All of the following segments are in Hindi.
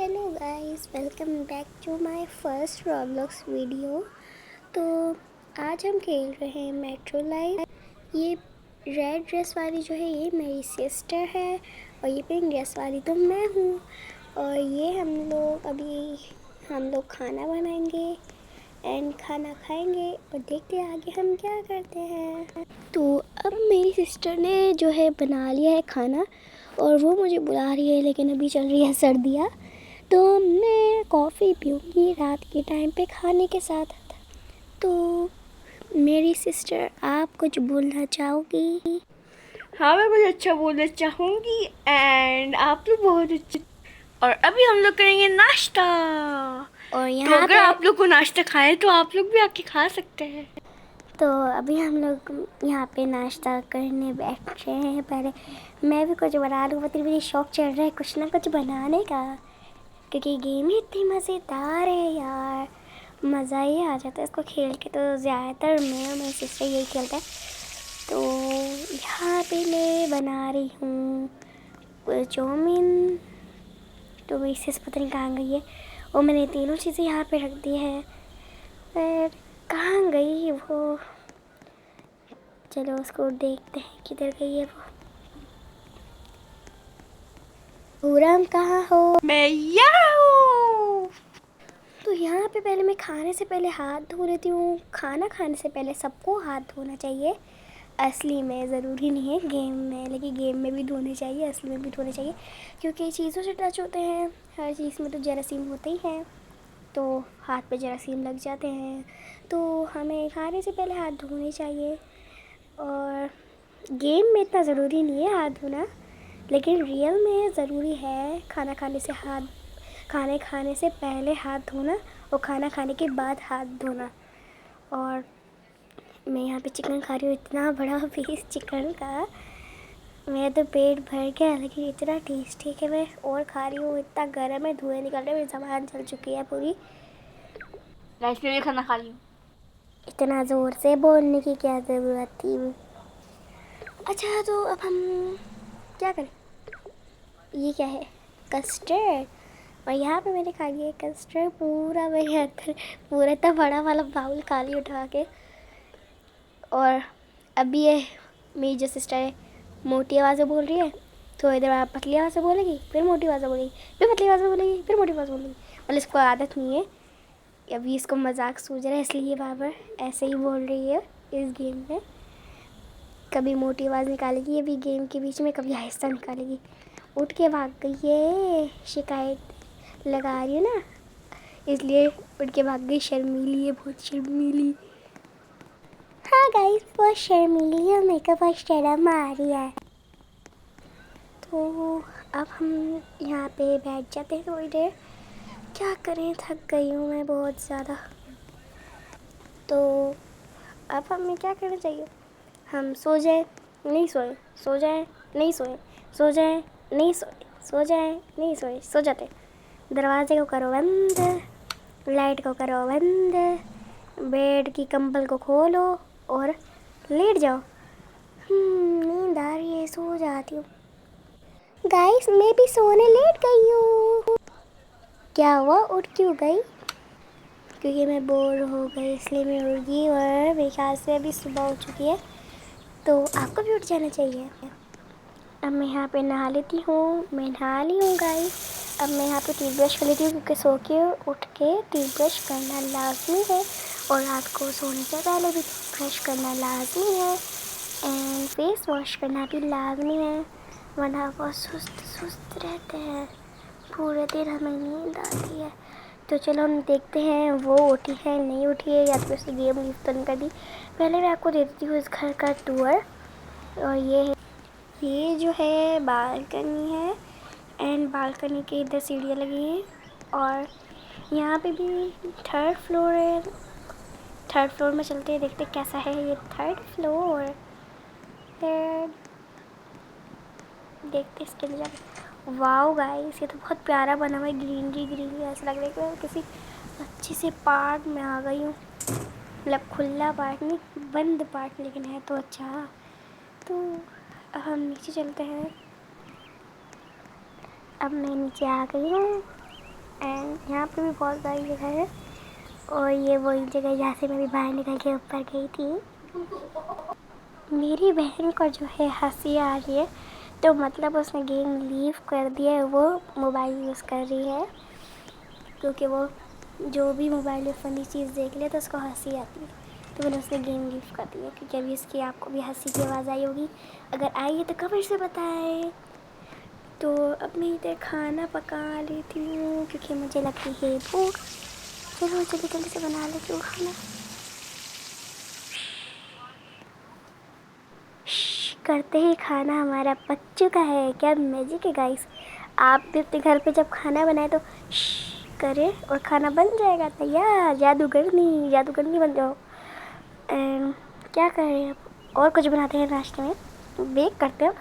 Hello guys, welcome back to my first Roblox video. तो आज हम खेल रहे हैं मेट्रो लाइफ। ये रेड ड्रेस वाली जो है ये मेरी सिस्टर है और ये पिंक ड्रेस वाली तो मैं हूँ। और ये हम लोग खाना बनाएंगे एंड खाना खाएंगे और देखते हैं आगे हम क्या करते हैं। तो अब मेरी सिस्टर ने जो है बना लिया है खाना और वो मुझे बुला रही है, लेकिन अभी चल रही है सर्दियाँ, तो मैं कॉफ़ी पीऊँगी रात के टाइम पे खाने के साथ। तो मेरी सिस्टर, आप कुछ बोलना चाहोगी? हाँ, मैं कुछ अच्छा बोलना चाहूँगी एंड आप लोग बहुत अच्छे। और अभी हम लोग करेंगे नाश्ता। और तो यहाँ अगर पे आप लोग को नाश्ता खाए तो आप लोग भी आके खा सकते हैं। तो अभी हम लोग यहाँ पे नाश्ता करने बैठ रहे हैं। पहले मैं भी कुछ बना लूँ, मतलब मेरी शौक चल रहा है कुछ ना कुछ बनाने का, क्योंकि गेम ही इतनी मज़ेदार है यार, मज़ा ही आ जाता है इसको खेल के। तो ज़्यादातर मैं और मेरी सिस्टर यही खेलते हैं। तो यहाँ पे मैं बना रही हूँ चाउमीन। तो मेरी सिस पता नहीं कहाँ गई है, और मैंने तीनों चीज़ें यहाँ पे रख दी है, पर कहाँ गई वो? चलो उसको देखते हैं किधर गई है वो। पूरम कहाँ हो? मैं यहाँ हूँ। तो यहाँ पे पहले मैं खाने से पहले हाथ धो लेती हूँ। खाना खाने से पहले सबको हाथ धोना चाहिए। असली में ज़रूरी नहीं है गेम में, लेकिन गेम में भी धोने चाहिए, असली में भी धोने चाहिए, क्योंकि चीज़ों से टच होते हैं। हर चीज़ में तो जरासीम होते ही हैं, तो हाथ पे जरासीम लग जाते हैं। तो हमें खाने से पहले हाथ धोने चाहिए। और गेम में इतना ज़रूरी नहीं है हाथ धोना, लेकिन रियल में ज़रूरी है खाने खाने से पहले हाथ धोना और खाना खाने के बाद हाथ धोना। और मैं यहाँ पे चिकन खा रही हूँ, इतना बड़ा पीस चिकन का। मैं तो पेट भर गया, लेकिन इतना टेस्टी है कि मैं और खा रही हूँ। इतना गर्म है, धुएं निकल रहे हैं, मेरी ज़बान जल चुकी है पूरी। राइस में भी खाना खा ली हूँ। इतना ज़ोर से बोलने की क्या ज़रूरत थी? अच्छा, तो अब हम क्या करें? ये क्या है? कस्टर्ड। और यहाँ पे मैंने खा लिया कस्टर्ड पूरा, मेरे अंदर पूरा इतना बड़ा वाला बाउल खा लिया उठा के। और अभी ये मेरी जो सिस्टर है मोटी आवाज़ में बोल रही है, थोड़ी देर बाद पतली आवाज़ में बोलेगी, फिर मोटी आवाज़ में बोलेगी, फिर पतली आवाज़ में बोलेगी, फिर मोटी आवाज़ में बोलेगी। मतलब इसको आदत नहीं है, अभी इसको मजाक सूझ रहा है, इसलिए बार बार ऐसे ही बोल रही है इस गेम में। कभी मोटी आवाज़ निकालेगी अभी गेम के बीच में, कभी आहिस्ता निकालेगी। उठ के भाग गई है, शिकायत लगा रही है ना, इसलिए उठ के भाग गई। शर्मीली है, बहुत शर्मीली। हाँ गाइस, बहुत शर्मीली है, मेरे को बहुत शर्म आ रही है। तो अब हम यहाँ पे बैठ जाते हैं थोड़ी देर। क्या करें, थक गई हूँ मैं बहुत ज़्यादा। तो अब हमें क्या करना चाहिए? हम सो जाए नहीं सोए, सो जाए नहीं सोए, सो जाए नहीं सोए, सो जाए नहीं सोए, सो जाते। दरवाजे को करो बंद, लाइट को करो बंद, बेड की कंबल को खोलो और लेट जाओ। नींद आ रही है, सो जाती हूँ। गाइस, मैं भी सोने लेट गई हूँ। क्या हुआ, उठ क्यों गई? क्योंकि मैं बोर हो गई इसलिए मैं उठ गई, और मेरे ख्याल से अभी सुबह हो चुकी है, तो आपको भी उठ जाना चाहिए। अब मैं यहाँ पे नहा लेती हूँ। मैं नहा ली हूँ गाइस। अब मैं यहाँ पे टूथब्रश कर लेती हूँ, क्योंकि सो के उठ के टूथब्रश करना लाजमी है, और रात को सोने से पहले भी ब्रश करना लाजमी है, एंड फेस वॉश करना भी लाजमी है, वरना बहुत सुस्त सुस्त रहते हैं, पूरे दिन हमें नींद आती है। तो चलो हम देखते हैं वो उठी है नहीं उठी है, या तो उसने गेम लीव तो नहीं कर दी। पहले मैं आपको दे देती हूँ इस घर का टूर। और ये जो है बालकनी है, एंड बालकनी के इधर सीढ़ियाँ लगी हैं, और यहाँ पे भी थर्ड फ्लोर है। थर्ड फ्लोर में चलते हैं, देखते कैसा है ये थर्ड फ्लोर। फिर देखते इसके अंदर जाके। वाओ गाइस, ये तो बहुत प्यारा बना हुआ है, ग्रीनरी ग्रीनरी, ऐसा लग रहा है कि मैं किसी अच्छे से पार्क में आ गई हूँ। मतलब खुला पार्क नहीं, बंद पार्क, लेकिन है तो अच्छा। तो हम नीचे चलते हैं। अब मैं नीचे आ गई हूँ। एंड यहाँ पे भी बहुत सारी जगह है। और ये वही जगह है जहाँ से मैं भी बाहर निकल के ऊपर गई थी। मेरी बहन को जो है हंसी आ रही है, तो मतलब उसने गेम लीव कर दिया है, वो मोबाइल यूज़ कर रही है, क्योंकि वो जो भी मोबाइल में फ़नी चीज़ देख ले तो उसको हंसी आती है, तो मैंने उसने गेम लीव कर दिया। क्योंकि अभी इसकी आपको भी हंसी की आवाज़ आई होगी, अगर आई है तो कमेंट से बताएं। तो अब मैं इधर खाना पका लेती हूँ क्योंकि मुझे लगती है भूख। चलो जल्दी जल्दी से बना लेती हूँ खाना। करते ही खाना हमारा पक चुका है। क्या मैजिक है गाइस। आप भी अपने घर पे जब खाना बनाए तो करें और खाना बन जाएगा तैयार। जादूगरनी बन जाओ। एंड क्या कर रहे हैं अब, और कुछ बनाते हैं नाश्ते में, बेक करते हैं।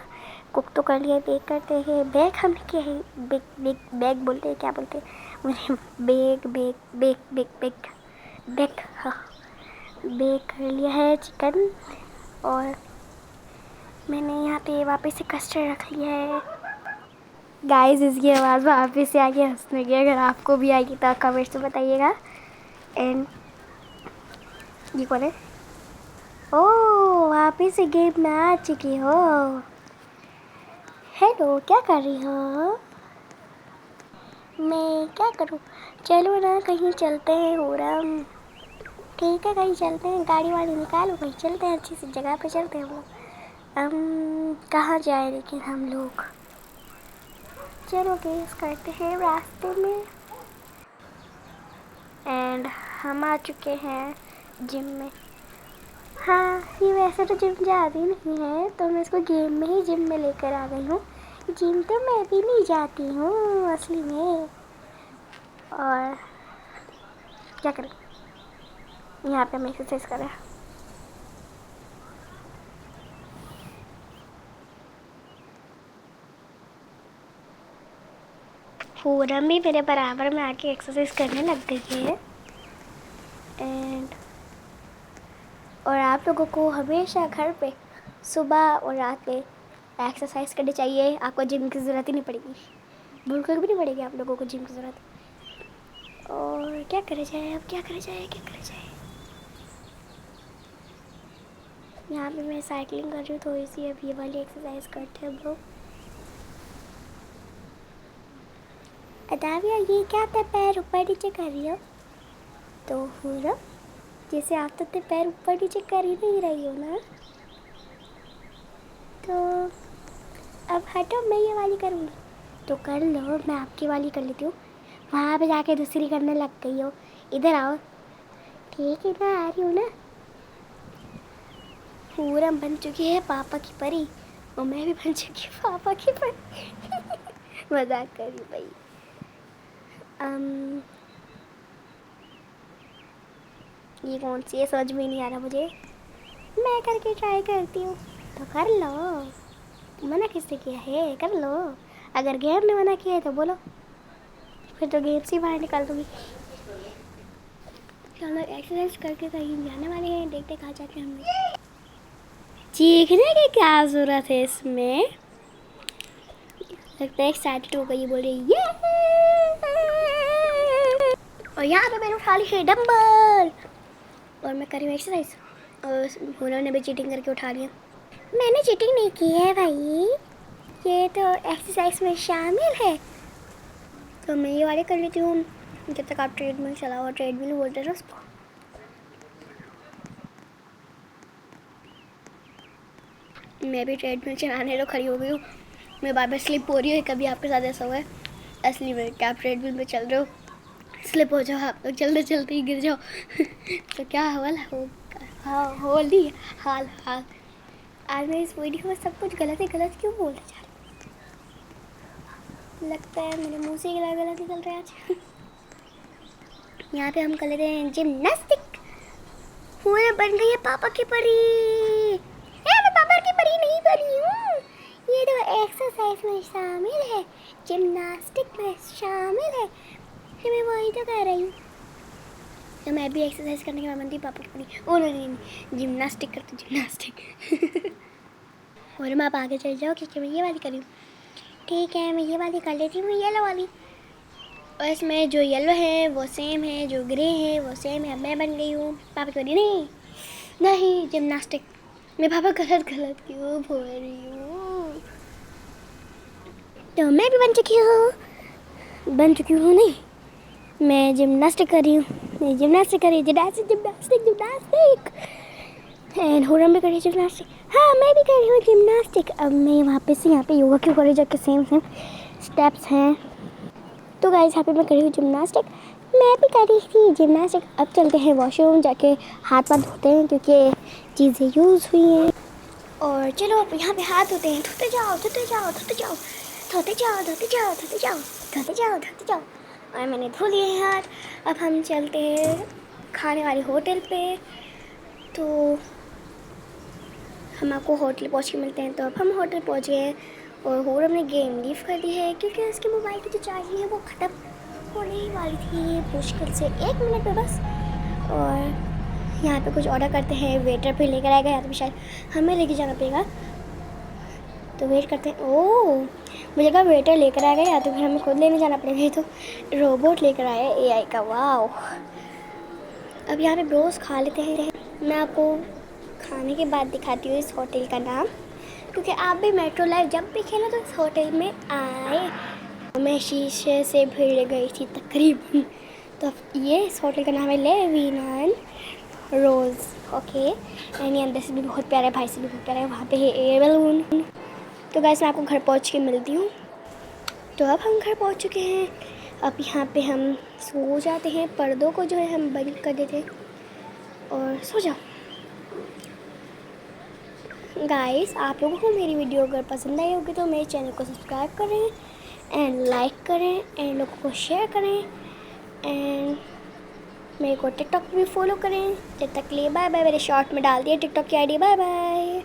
कुक तो कर लिया, बेक करते हैं। बेक हमने किया है, बेक बोलते हैं, क्या बोलते हैं मुझे, बेक हाँ, बेक कर लिया है चिकन। और मैंने यहाँ पे वापस से कस्टर्ड रख लिया है। गाइस इसकी आवाज़ वापस से आ गई हंसने की। अगर आपको भी आएगी तो कमेंट से बताइएगा। एंड ये कौन है? ओह वापस से गेम में आ चुकी हो। हेलो, क्या कर रही हो? मैं क्या करूँ? चलो ना कहीं चलते हैं होरम। ठीक है कहीं चलते हैं, गाड़ी वाड़ी निकालो, कहीं चलते हैं, अच्छी सी जगह पे चलते हैं हम लोग। कहाँ जाए लेकिन हम लोग? चलो गेस करते हैं रास्ते में। एंड हम आ चुके हैं जिम में। हाँ ये वैसे तो जिम जाती नहीं है, तो मैं इसको गेम में ही जिम में लेकर आ गई हूँ। जिम तो मैं भी नहीं जाती हूँ असली में। और क्या करें, यहाँ पे हम एक्सरसाइज कर रहे हैं। पूरम भी मेरे बराबर में आके एक्सरसाइज करने लग गई है। एंड और आप लोगों को हमेशा घर पे सुबह और रात में एक्सरसाइज करनी चाहिए। आपको जिम की ज़रूरत ही नहीं पड़ेगी, बिल्कुल भी नहीं पड़ेगी आप लोगों को जिम की ज़रूरत। और क्या करे जाए अब, क्या करे जाए। यहाँ पे मैं साइकिलिंग कर रही हूँ थोड़ी सी। अब ये वाली एक्सरसाइज करते हैं हम लोग। अदाविया ये क्या था, पैर ऊपर नीचे कर रही हो? तो पूरा जैसे आप तो पैर ऊपर नीचे कर ही नहीं रही हो ना, तो अब हटो, मैं ये वाली करूँगी। तो कर लो, मैं आपकी वाली कर लेती हूँ। वहाँ पे जाके दूसरी करने लग गई हो, इधर आओ। ठीक है ना, आ रही हूँ ना। पूरा बन चुकी है पापा की परी, और मैं भी बन चुकी हूँ पापा की परी। मजाक कर रही भाई। ये कौन सी है, समझ में नहीं आ रहा मुझे। मैं करके ट्राई करती हूँ। तो कर लो, मना किसने किया है, कर लो। अगर गेम ने मना किया है तो बोलो, फिर तो गेम से बाहर निकाल दूँगी। चलो एक्सरसाइज करके कहीं जाने वाले हैं, देखते कहाँ जाके हम चीखने की क्या ज़रूरत है इसमें। लगता है एक्साइटेड हो गई, बोल रही ये। और यहाँ पे मैंने उठा ली है डंबल, और मैं कर रही हूँ एक्सरसाइज। और उन्होंने भी चीटिंग करके उठा लिया। मैंने चीटिंग नहीं की है भाई, ये तो एक्सरसाइज में शामिल है। तो मैं ये वाले कर लेती हूँ जब तक आप ट्रेडमिल चलाओ। ट्रेडमिल बोलते हैं उसको। मैं भी ट्रेडमिल चलाने तो खड़ी हो गई हूँ। मैं बार बार स्लिप हो रही है। कभी आपके साथ ऐसा हुआ है असली में क्या आप ट्रेडमिल में चल रहे हो, स्लिप हो जाओ आप लोग, चलते चलते ही गिर जाओ। तो क्या हाल होगा, हाँ होली हाल। आज मैं इस वीडियो में सब कुछ गलत क्यों बोलते जा रही, लगता है मेरे मुंह से गलत निकल रहा है आज। यहाँ पे हम कर लेते हैं जिम्नास्टिक। पूरे बन गई है पापा की परी। मैं पापा की परी नहीं बनी हूँ, ये तो एक्सरसाइज में शामिल है, जिम्नास्टिक में शामिल है। मैं वही तो कर रही हूँ। तो मैं भी एक्सरसाइज करने के बाद बनती पापा की परी। ओ नहीं, जिम्नास्टिक करती जिम्नास्टिक। और मैं आप आगे चल जाओ क्योंकि मैं ये वाली कर रही हूँ। ठीक है मैं ये वाली कर लेती हूँ, येलो वाली। और इसमें जो येलो है वो सेम है, जो ग्रे है वो सेम है। अब मैं बन गई हूँ पापा की परी। नहीं जिमनास्टिक। मैं पापा गलत क्यों बोल रही हूँ। तो मैं भी बन चुकी हूँ नहीं, मैं जिमनास्टिक कर रही हूँ। जिमनास्टिक एंड हुरम भी कर रही है जिमनास्टिक। हाँ मैं भी कर रही हूँ जिमनास्टिक। अब मैं वहाँ पे से यहाँ पे योगा क्यों कर रही हूँ जबकि सेम स्टेप्स हैं। तो गाइस यहाँ पे मैं कर रही हूँ जिमनास्टिक। मैं भी कर रही थी जिमनास्टिक। अब चलते हैं वॉशरूम, जाके हाथ पाथ धोते हैं क्योंकि चीज़ें यूज़ हुई हैं। और चलो अब यहाँ पे हाथ धोते हैं। धोते जाओ। और मैंने धो लिए हैं हाथ। अब हम चलते हैं खाने वाले होटल पे। तो हम आपको होटल पहुँच के मिलते हैं। तो अब हम होटल पहुँच गए हैं और होरम ने गेम लीव कर दी है क्योंकि उसके मोबाइल की जो चार्जिंग है वो ख़त्म होने ही वाली थी मुश्किल से 1 मिनट में बस। और यहाँ पे कुछ ऑर्डर करते हैं, वेटर पे लेकर आएगा या तो शायद हमें लेके जाना पड़ेगा। तो वेट करते हैं। ओह मुझे कहा वेटर लेकर आएगा या तो फिर हमें खुद लेने जाना पड़ेगा। ये तो रोबोट लेकर आया है AI का। वाओ। अब यहाँ पे ब्रोस खा लेते हैं। मैं आपको खाने के बाद दिखाती हूँ इस होटल का नाम, क्योंकि आप भी मेट्रो लाइफ जब भी खेलो तो इस होटल में आए। मैं शीशे से भिड़ गई थी तकरीबन। तो ये इस होटल का नाम है लेविन रोज़। ओके एंड अंदर से भी बहुत प्यारा है, भाई से भी बहुत प्यारा है। वहाँ पे है एयर बैलून। तो गाइस मैं आपको घर पहुँच के मिलती हूँ। तो अब हम घर पहुँच चुके हैं। अब यहाँ पे हम सो जाते हैं। पर्दों को जो है हम बंद कर देते हैं और सो जाओ। गाइस आप लोगों को मेरी वीडियो अगर पसंद आई होगी तो मेरे चैनल को सब्सक्राइब करें एंड लाइक करें एंड लोगों को शेयर करें एंड मेरे को टिकटॉक पे भी फॉलो करें। जब तक लिए बाय बाय। मेरे शॉर्ट में डाल दिए टिकटॉक की ID। Bye bye.